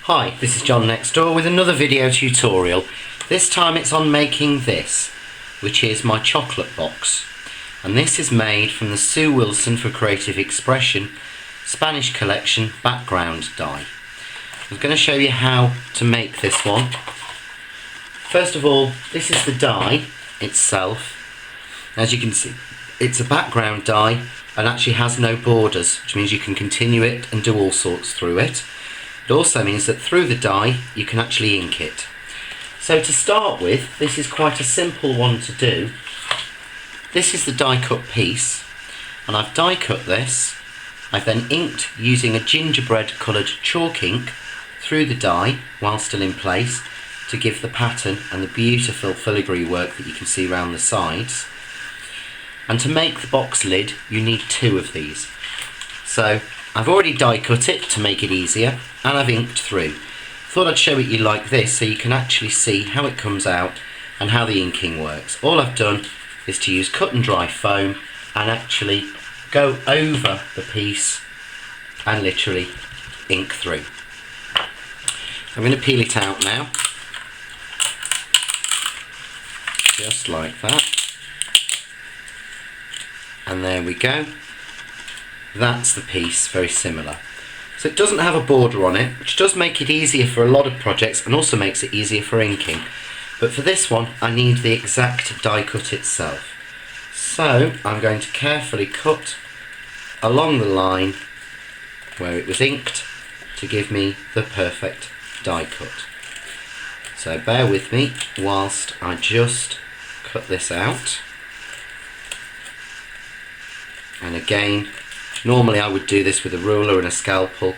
Hi, this is John next door with another video tutorial. This time it's on making this, which is my chocolate box. And this is made from the Sue Wilson for Creative Expression Spanish Collection background die. I'm going to show you how to make this one. First of all, this is the die itself. As you can see, it's a background die and actually has no borders, which means you can continue it and do all sorts through it. It also means that through the die you can actually ink it. So to start with, this is quite a simple one to do. This is the die cut piece, and I've die cut this. I've then inked using a gingerbread coloured chalk ink through the die while still in place to give the pattern and the beautiful filigree work that you can see around the sides. And to make the box lid you need two of these. So I've already die cut it to make it easier, and I've inked through. Thought I'd show it you like this so you can actually see how it comes out and how the inking works. All I've done is to use cut and dry foam and actually go over the piece and literally ink through. I'm going to peel it out now, just like that, and there we go. That's the piece, very similar. So it doesn't have a border on it, which does make it easier for a lot of projects and also makes it easier for inking. But for this one I need the exact die cut itself. So I'm going to carefully cut along the line where it was inked to give me the perfect die cut. So bear with me whilst I just cut this out. And again, normally I would do this with a ruler and a scalpel,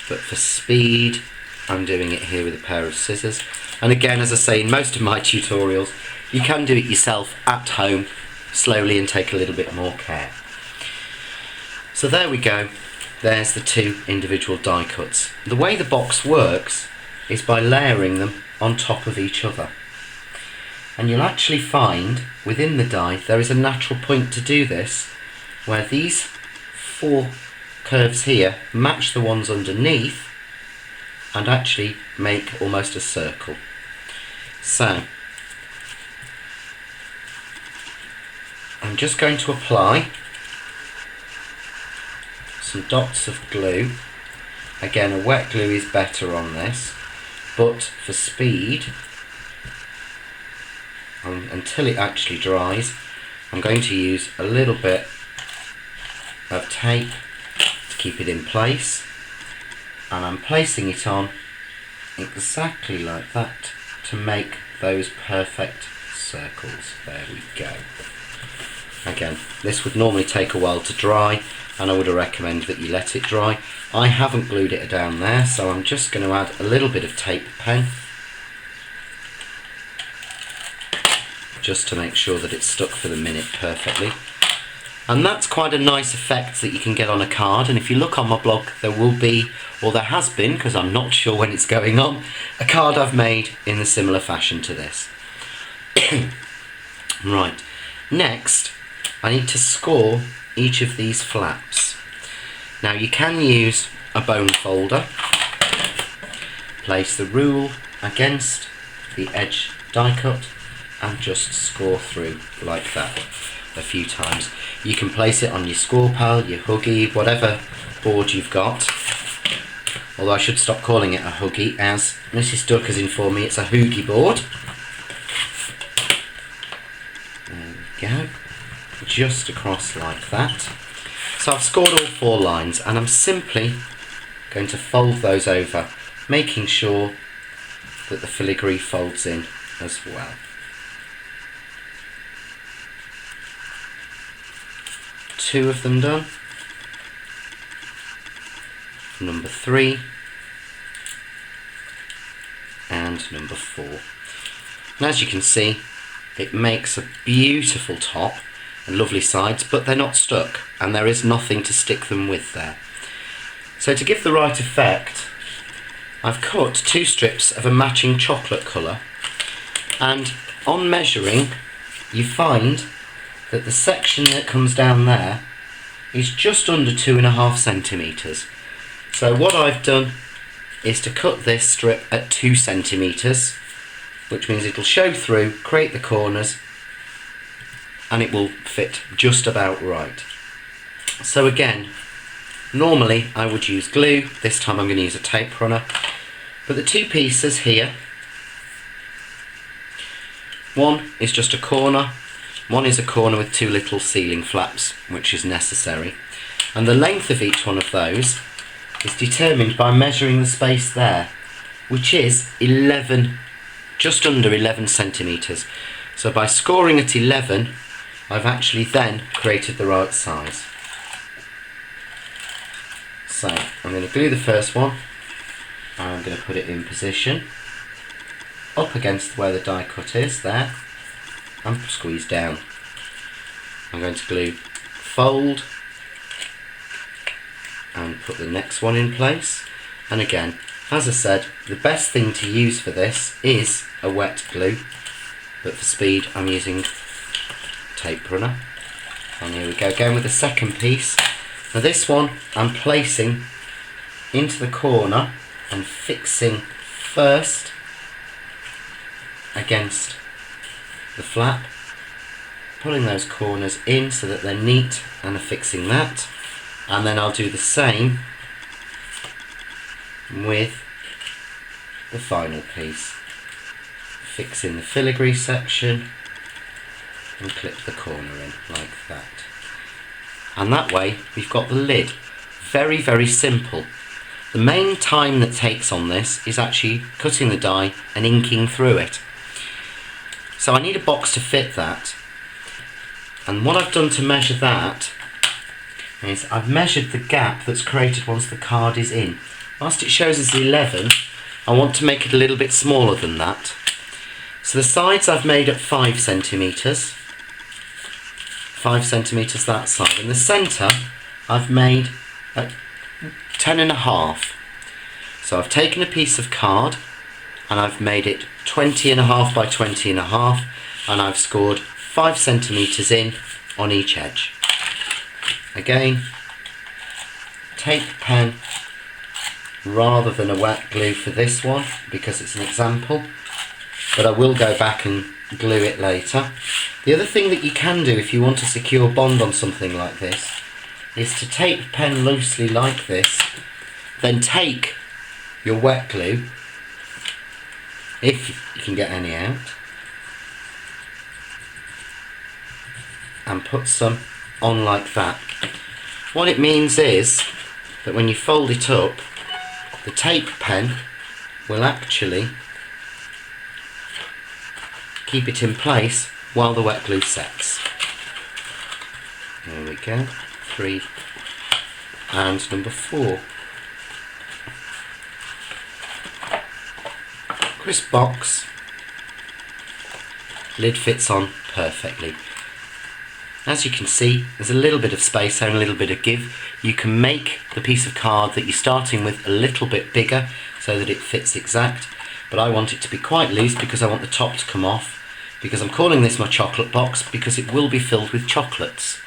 but for speed I'm doing it here with a pair of scissors. And again, as I say in most of my tutorials, you can do it yourself at home slowly and take a little bit more care. So there we go, there's the two individual die cuts. The way the box works is by layering them on top of each other. And you'll actually find within the die there is a natural point to do this, where these four curves here match the ones underneath and actually make almost a circle. So I'm just going to apply some dots of glue. Again, a wet glue is better on this, but for speed, until it actually dries, I'm going to use a little bit of tape to keep it in place, and I'm placing it on exactly like that to make those perfect circles. There we go. Again, this would normally take a while to dry, and I would recommend that you let it dry. I haven't glued it down there, so I'm just going to add a little bit of tape pen just to make sure that it's stuck for the minute perfectly. And that's quite a nice effect that you can get on a card. And if you look on my blog, there will be, or there has been, because I'm not sure when it's going on, a card I've made in a similar fashion to this. Right, next I need to score each of these flaps. Now you can use a bone folder, place the rule against the edge die cut and just score through like that a few times. You can place it on your score pal, your huggy, whatever board you've got. Although I should stop calling it a huggy, as Mrs. Duck has informed me it's a hoogie board. There we go, just across like that. So I've scored all four lines, and I'm simply going to fold those over, making sure that the filigree folds in as well. Two of them done. Number 3 and number 4. And as you can see, it makes a beautiful top and lovely sides, but they're not stuck and there is nothing to stick them with there. So to give the right effect, I've cut 2 strips of a matching chocolate colour, and on measuring you find that the section that comes down there is just under 2.5 centimetres. So what I've done is to cut this strip at 2 centimetres, which means it'll show through, create the corners, and it will fit just about right. So again, normally I would use glue, this time I'm going to use a tape runner, but the 2 pieces here, one is just a corner, one is a corner with 2 little ceiling flaps, which is necessary, and the length of each one of those is determined by measuring the space there, which is 11, just under 11 centimetres. So by scoring at 11, I've actually then created the right size. So I'm going to glue the first one, and I'm going to put it in position up against where the die cut is there, and squeeze down. I'm going to glue fold and put the next one in place, and again, as I said, the best thing to use for this is a wet glue, but for speed I'm using tape runner. And here we go again with the second piece. Now this one I'm placing into the corner and fixing first against the flap, pulling those corners in so that they're neat and affixing that, and then I'll do the same with the final piece, fixing the filigree section and clip the corner in like that. And that way we've got the lid. Very, very simple. The main time that takes on this is actually cutting the die and inking through it. So I need a box to fit that, and what I've done to measure that is I've measured the gap that's created once the card is in. Whilst it shows as 11, I want to make it a little bit smaller than that. So the sides I've made at 5 centimetres, 5 centimetres that side, and the centre I've made at 10.5. So I've taken a piece of card and I've made it 20.5 by 20.5, and I've scored 5 centimetres in on each edge. Again, tape pen rather than a wet glue for this one because it's an example, but I will go back and glue it later. The other thing that you can do if you want to secure bond on something like this is to tape pen loosely like this, then take your wet glue, if you can get any out, and put some on like that. What it means is that when you fold it up, the tape pen will actually keep it in place while the wet glue sets. There we go, 3 and number 4. Crisp box, lid fits on perfectly. As you can see, there's a little bit of space and a little bit of give. You can make the piece of card that you're starting with a little bit bigger so that it fits exact, but I want it to be quite loose because I want the top to come off, because I'm calling this my chocolate box because it will be filled with chocolates.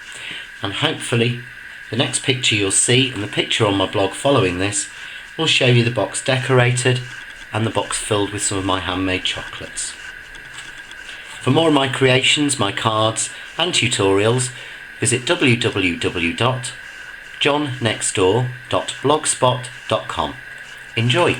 And hopefully the next picture you'll see, and the picture on my blog following this, will show you the box decorated and the box filled with some of my handmade chocolates. For more of my creations, my cards and tutorials, visit www.johnnextdoor.blogspot.com. Enjoy!